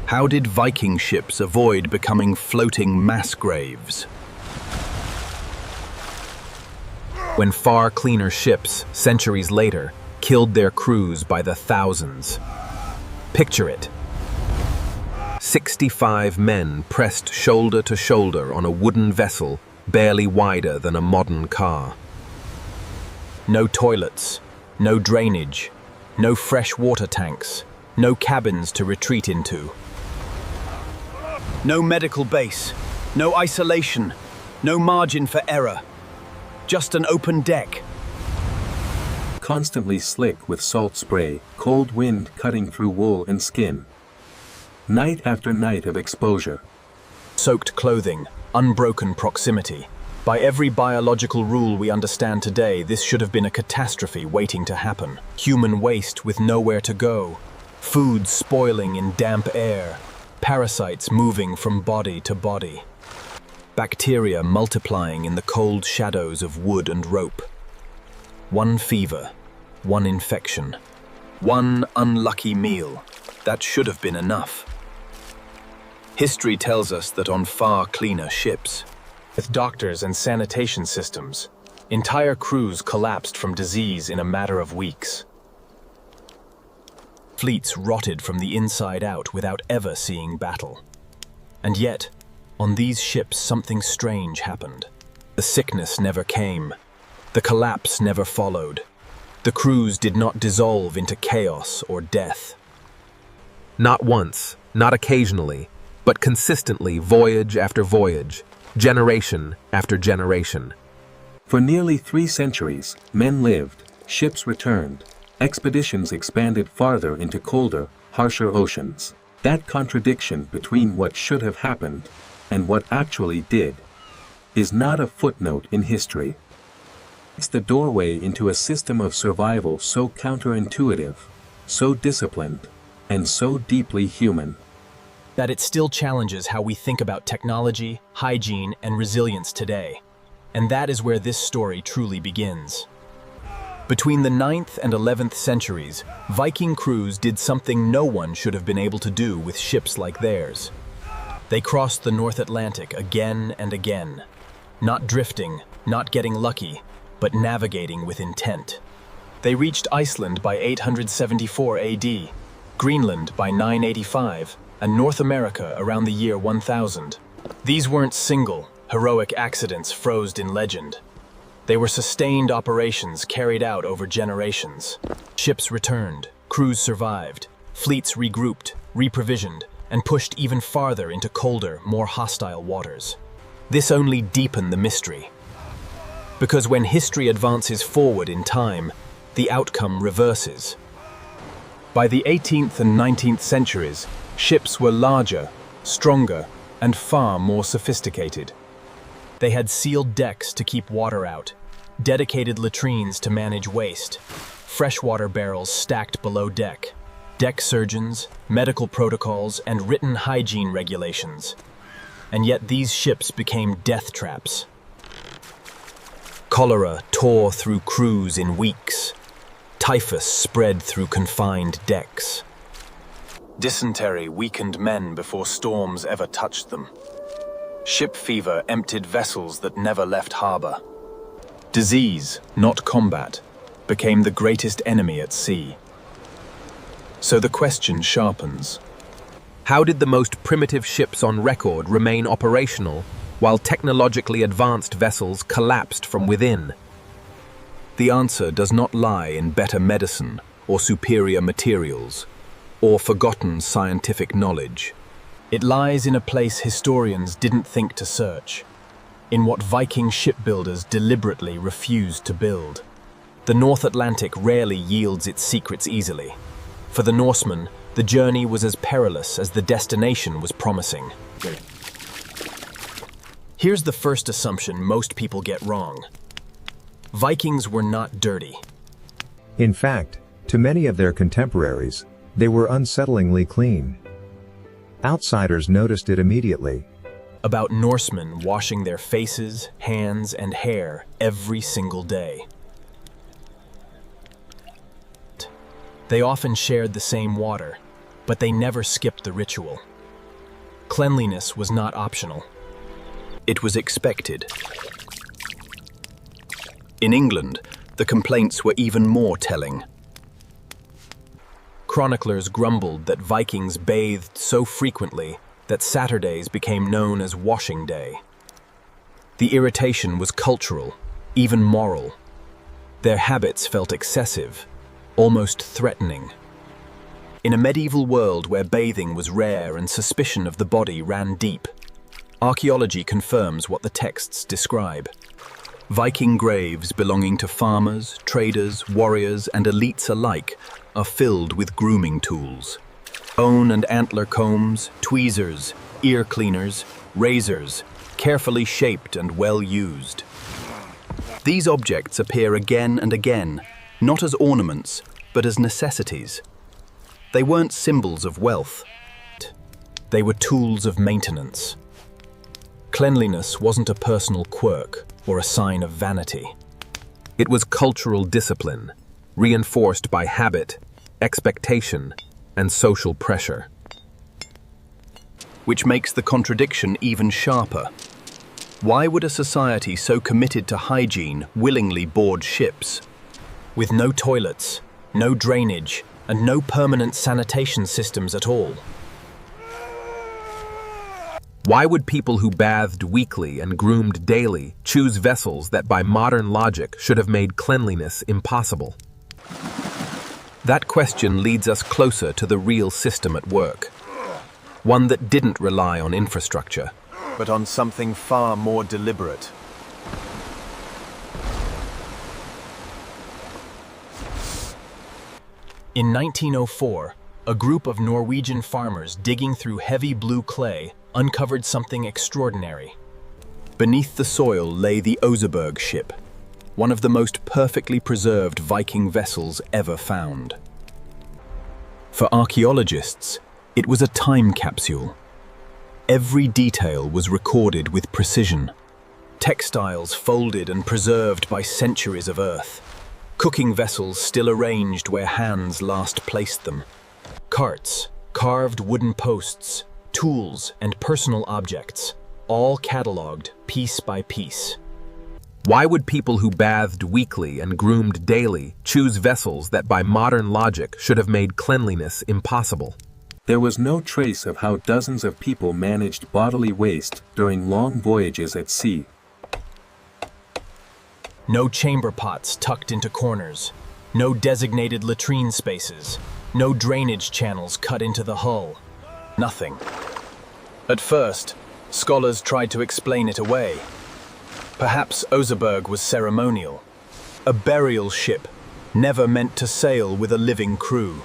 How did Viking ships avoid becoming floating mass graves? When far cleaner ships, centuries later, killed their crews by the thousands. Picture it. 65 men pressed shoulder to shoulder on a wooden vessel barely wider than a modern car. No toilets, no drainage, no fresh water tanks, no cabins to retreat into. No medical base, no isolation, no margin for error. Just an open deck. Constantly slick with salt spray, cold wind cutting through wool and skin. Night after night of exposure. Soaked clothing, unbroken proximity. By every biological rule we understand today, this should have been a catastrophe waiting to happen. Human waste with nowhere to go. Food spoiling in damp air. Parasites moving from body to body. Bacteria multiplying in the cold shadows of wood and rope. One fever, one infection, one unlucky meal. That should have been enough. History tells us that on far cleaner ships, with doctors and sanitation systems, entire crews collapsed from disease in a matter of weeks. Fleets rotted from the inside out without ever seeing battle. And yet, on these ships something strange happened. The sickness never came. The collapse never followed. The crews did not dissolve into chaos or death. Not once, not occasionally, but consistently voyage after voyage, generation after generation. For nearly 3 centuries, men lived, ships returned, expeditions expanded farther into colder, harsher oceans. That contradiction between what should have happened and what actually did is not a footnote in history. It's the doorway into a system of survival so counterintuitive, so disciplined, and so deeply human that it still challenges how we think about technology, hygiene, and resilience today. And that is where this story truly begins. Between the 9th and 11th centuries, Viking crews did something no one should have been able to do with ships like theirs. They crossed the North Atlantic again and again, not drifting, not getting lucky, but navigating with intent. They reached Iceland by 874 AD, Greenland by 985, and North America around the year 1000. These weren't single, heroic accidents frozen in legend. They were sustained operations carried out over generations. Ships returned, crews survived, fleets regrouped, reprovisioned, and pushed even farther into colder, more hostile waters. This only deepened the mystery. Because when history advances forward in time, the outcome reverses. By the 18th and 19th centuries, ships were larger, stronger, and far more sophisticated. They had sealed decks to keep water out, dedicated latrines to manage waste, freshwater barrels stacked below deck, deck surgeons, medical protocols, and written hygiene regulations. And yet these ships became death traps. Cholera tore through crews in weeks. Typhus spread through confined decks. Dysentery weakened men before storms ever touched them. Ship fever emptied vessels that never left harbor. Disease, not combat, became the greatest enemy at sea. So the question sharpens. How did the most primitive ships on record remain operational while technologically advanced vessels collapsed from within? The answer does not lie in better medicine or superior materials or forgotten scientific knowledge. It lies in a place historians didn't think to search, in what Viking shipbuilders deliberately refused to build. The North Atlantic rarely yields its secrets easily. For the Norsemen, the journey was as perilous as the destination was promising. Here's the first assumption most people get wrong. Vikings were not dirty. In fact, to many of their contemporaries, they were unsettlingly clean. Outsiders noticed it immediately. About Norsemen washing their faces, hands, and hair every single day. They often shared the same water, but they never skipped the ritual. Cleanliness was not optional. It was expected. In England, the complaints were even more telling. Chroniclers grumbled that Vikings bathed so frequently that Saturdays became known as washing day. The irritation was cultural, even moral. Their habits felt excessive, almost threatening. In a medieval world where bathing was rare and suspicion of the body ran deep, archaeology confirms what the texts describe. Viking graves belonging to farmers, traders, warriors, and elites alike are filled with grooming tools. Bone and antler combs, tweezers, ear cleaners, razors, carefully shaped and well used. These objects appear again and again, not as ornaments, but as necessities. They weren't symbols of wealth. They were tools of maintenance. Cleanliness wasn't a personal quirk or a sign of vanity. It was cultural discipline, reinforced by habit, expectation, and social pressure. Which makes the contradiction even sharper. Why would a society so committed to hygiene willingly board ships? With no toilets, no drainage, and no permanent sanitation systems at all. Why would people who bathed weekly and groomed daily choose vessels that by modern logic should have made cleanliness impossible? That question leads us closer to the real system at work. One that didn't rely on infrastructure, but on something far more deliberate. In 1904, a group of Norwegian farmers digging through heavy blue clay uncovered something extraordinary. Beneath the soil lay the Oseberg ship, one of the most perfectly preserved Viking vessels ever found. For archaeologists, it was a time capsule. Every detail was recorded with precision. Textiles folded and preserved by centuries of earth. Cooking vessels still arranged where hands last placed them. Carts, carved wooden posts, tools, and personal objects, all catalogued piece by piece. Why would people who bathed weekly and groomed daily choose vessels that by modern logic should have made cleanliness impossible? There was no trace of how dozens of people managed bodily waste during long voyages at sea. No chamber pots tucked into corners, no designated latrine spaces, no drainage channels cut into the hull. Nothing. At first, scholars tried to explain it away. Perhaps Oseberg was ceremonial, a burial ship, never meant to sail with a living crew.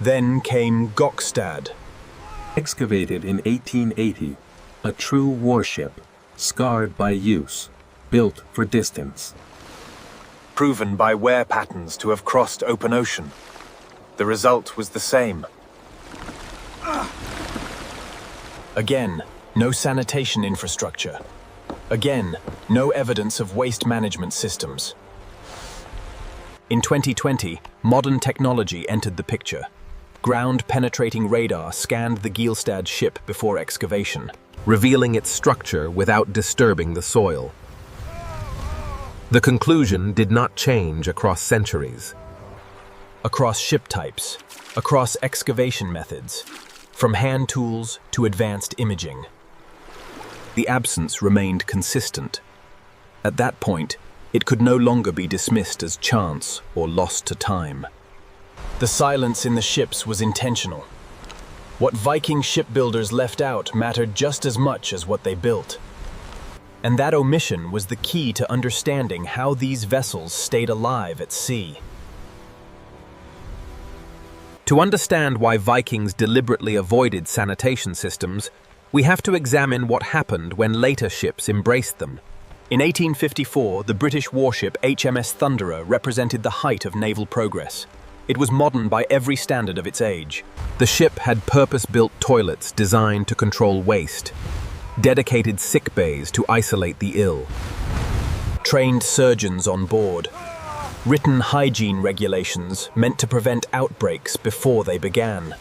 Then came Gokstad. Excavated in 1880, a true warship, scarred by use, built for distance. Proven by wear patterns to have crossed open ocean. The result was the same. Again, no sanitation infrastructure. Again, no evidence of waste management systems. In 2020, modern technology entered the picture. Ground-penetrating radar scanned the Gilstad ship before excavation, revealing its structure without disturbing the soil. The conclusion did not change across centuries. Across ship types, across excavation methods, from hand tools to advanced imaging. The absence remained consistent. At that point, it could no longer be dismissed as chance or lost to time. The silence in the ships was intentional. What Viking shipbuilders left out mattered just as much as what they built. And that omission was the key to understanding how these vessels stayed alive at sea. To understand why Vikings deliberately avoided sanitation systems, we have to examine what happened when later ships embraced them. In 1854, the British warship HMS Thunderer represented the height of naval progress. It was modern by every standard of its age. The ship had purpose-built toilets designed to control waste, dedicated sick bays to isolate the ill, trained surgeons on board, written hygiene regulations meant to prevent outbreaks before they began.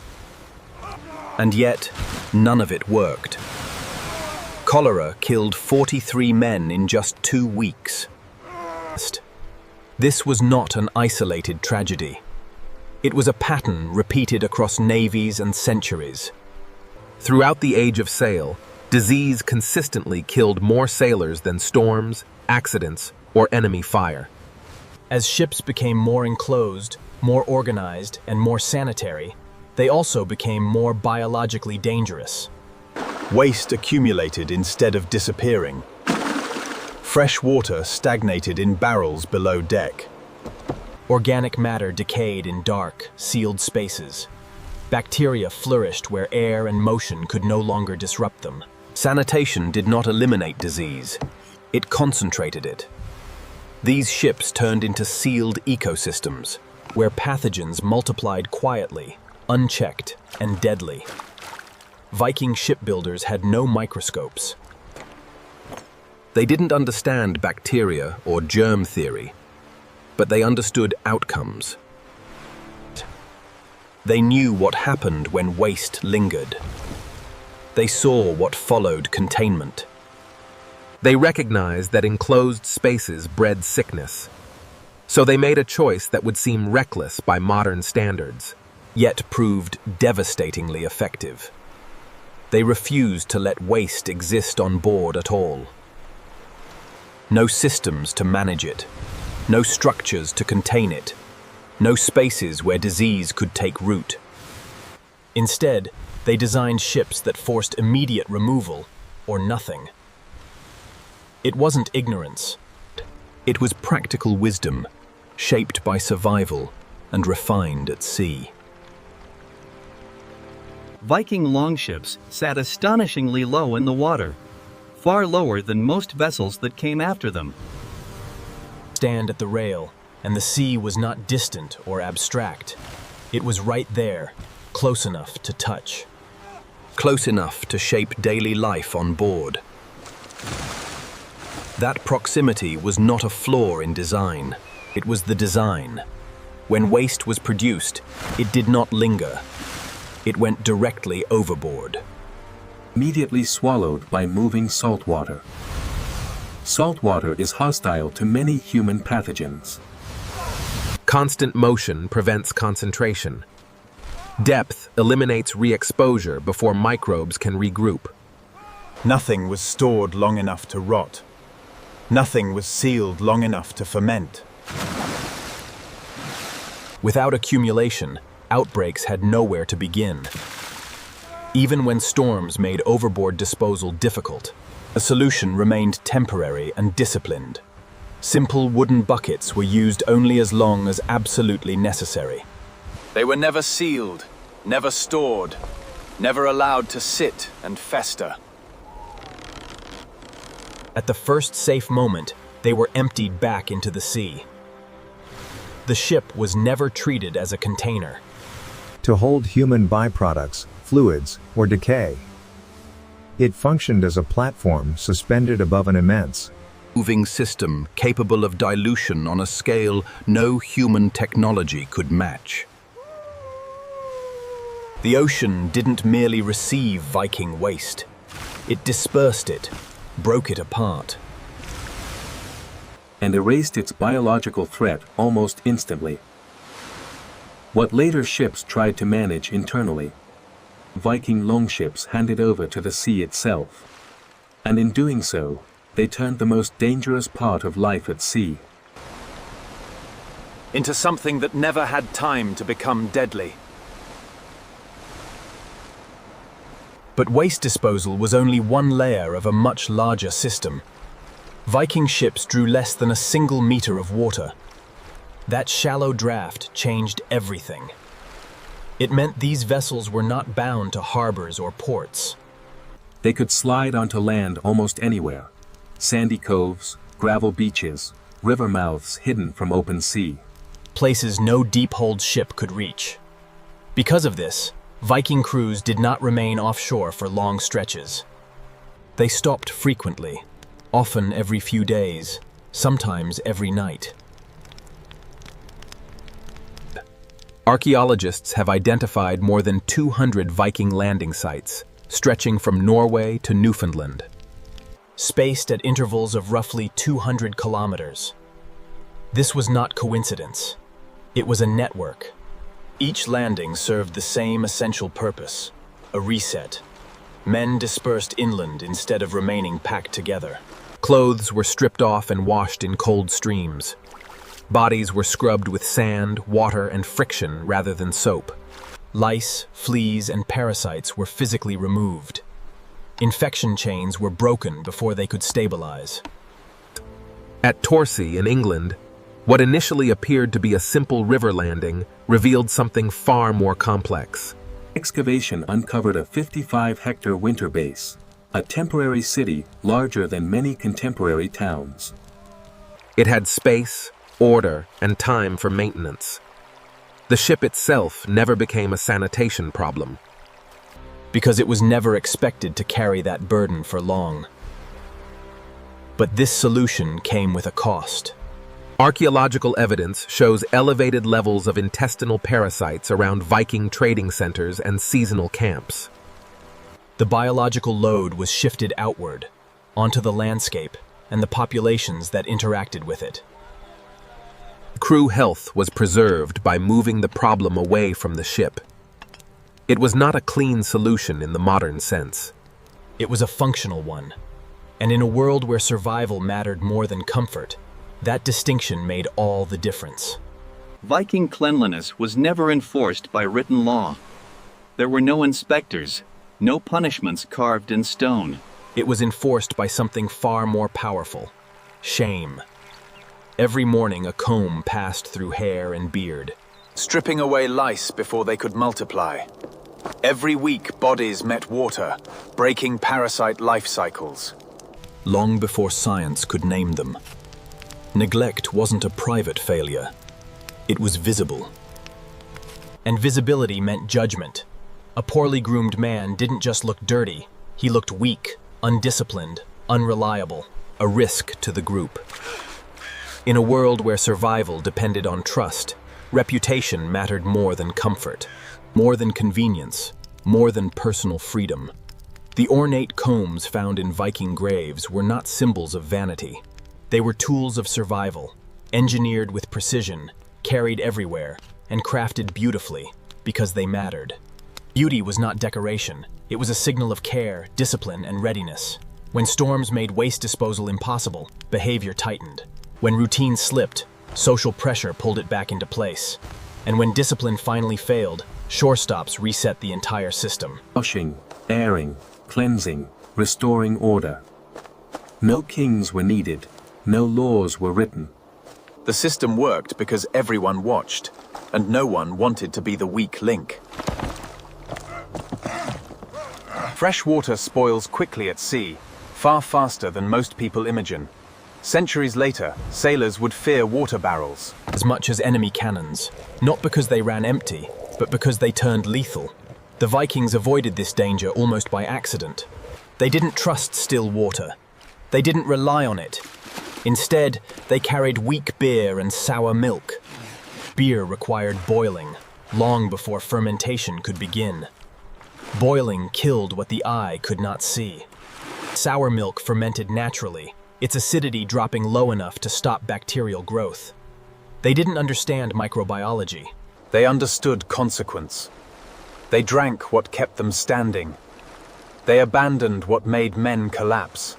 And yet, None of it worked. Cholera killed 43 men in just 2 weeks. This was not an isolated tragedy. It was a pattern repeated across navies and centuries. Throughout the age of sail, disease consistently killed more sailors than storms, accidents, or enemy fire. As ships became more enclosed, more organized, and more sanitary, they also became more biologically dangerous. Waste accumulated instead of disappearing. Fresh water stagnated in barrels below deck. Organic matter decayed in dark, sealed spaces. Bacteria flourished where air and motion could no longer disrupt them. Sanitation did not eliminate disease. It concentrated it. These ships turned into sealed ecosystems, where pathogens multiplied quietly, unchecked, and deadly. Viking shipbuilders had no microscopes. They didn't understand bacteria or germ theory, but they understood outcomes. They knew what happened when waste lingered. They saw what followed containment. They recognized that enclosed spaces bred sickness. So they made a choice that would seem reckless by modern standards, yet proved devastatingly effective. They refused to let waste exist on board at all. No systems to manage it, no structures to contain it, no spaces where disease could take root. Instead, they designed ships that forced immediate removal or nothing. It wasn't ignorance. It was practical wisdom, shaped by survival and refined at sea. Viking longships sat astonishingly low in the water, far lower than most vessels that came after them. Stand at the rail, and the sea was not distant or abstract. It was right there, close enough to touch. Close enough to shape daily life on board. That proximity was not a flaw in design. It was the design. When waste was produced, it did not linger. It went directly overboard. Immediately swallowed by moving salt water. Salt water is hostile to many human pathogens. Constant motion prevents concentration. Depth eliminates re-exposure before microbes can regroup. Nothing was stored long enough to rot. Nothing was sealed long enough to ferment. Without accumulation, outbreaks had nowhere to begin. Even when storms made overboard disposal difficult, a solution remained temporary and disciplined. Simple wooden buckets were used only as long as absolutely necessary. They were never sealed, never stored, never allowed to sit and fester. At the first safe moment, they were emptied back into the sea. The ship was never treated as a container. To hold human byproducts, fluids, or decay. It functioned as a platform suspended above an immense, Moving system capable of dilution on a scale no human technology could match. The ocean didn't merely receive Viking waste. It dispersed it, broke it apart. And erased its biological threat almost instantly. What later ships tried to manage internally, Viking longships handed over to the sea itself. And in doing so, they turned the most dangerous part of life at sea into something that never had time to become deadly. But waste disposal was only one layer of a much larger system. Viking ships drew less than a single meter of water. That shallow draft changed everything. It meant these vessels were not bound to harbors or ports. They could slide onto land almost anywhere. Sandy coves, gravel beaches, river mouths hidden from open sea. Places no deep-holed ship could reach. Because of this, Viking crews did not remain offshore for long stretches. They stopped frequently, often every few days, sometimes every night. Archaeologists have identified more than 200 Viking landing sites, stretching from Norway to Newfoundland. Spaced at intervals of roughly 200 kilometers. This was not coincidence. It was a network. Each landing served the same essential purpose, a reset. Men dispersed inland instead of remaining packed together. Clothes were stripped off and washed in cold streams. Bodies were scrubbed with sand, water, and friction rather than soap. Lice, fleas, and parasites were physically removed. Infection chains were broken before they could stabilize. At Torcy in England, what initially appeared to be a simple river landing revealed something far more complex. Excavation uncovered a 55-hectare winter base, a temporary city larger than many contemporary towns. It had space, order, and time for maintenance. The ship itself never became a sanitation problem. Because it was never expected to carry that burden for long. But this solution came with a cost. Archaeological evidence shows elevated levels of intestinal parasites around Viking trading centers and seasonal camps. The biological load was shifted outward, onto the landscape and the populations that interacted with it. Crew health was preserved by moving the problem away from the ship. It was not a clean solution in the modern sense. It was a functional one, and in a world where survival mattered more than comfort, that distinction made all the difference. Viking cleanliness was never enforced by written law. There were no inspectors, no punishments carved in stone. It was enforced by something far more powerful: shame. Every morning a comb passed through hair and beard, stripping away lice before they could multiply. Every week bodies met water, breaking parasite life cycles. Long before science could name them. Neglect wasn't a private failure. It was visible. And visibility meant judgment. A poorly groomed man didn't just look dirty, he looked weak, undisciplined, unreliable, a risk to the group. In a world where survival depended on trust, reputation mattered more than comfort, more than convenience, more than personal freedom. The ornate combs found in Viking graves were not symbols of vanity. They were tools of survival, engineered with precision, carried everywhere, and crafted beautifully because they mattered. Beauty was not decoration. It was a signal of care, discipline, and readiness. When storms made waste disposal impossible, behavior tightened. When routine slipped, social pressure pulled it back into place. And when discipline finally failed, shore stops reset the entire system. Washing, airing, cleansing, restoring order. No kings were needed. No laws were written. The system worked because everyone watched, and no one wanted to be the weak link. Fresh water spoils quickly at sea, far faster than most people imagine. Centuries later, sailors would fear water barrels as much as enemy cannons, not because they ran empty, but because they turned lethal. The Vikings avoided this danger almost by accident. They didn't trust still water. They didn't rely on it. Instead, they carried weak beer and sour milk. Beer required boiling, long before fermentation could begin. Boiling killed what the eye could not see. Sour milk fermented naturally, its acidity dropping low enough to stop bacterial growth. They didn't understand microbiology. They understood consequence. They drank what kept them standing. They abandoned what made men collapse.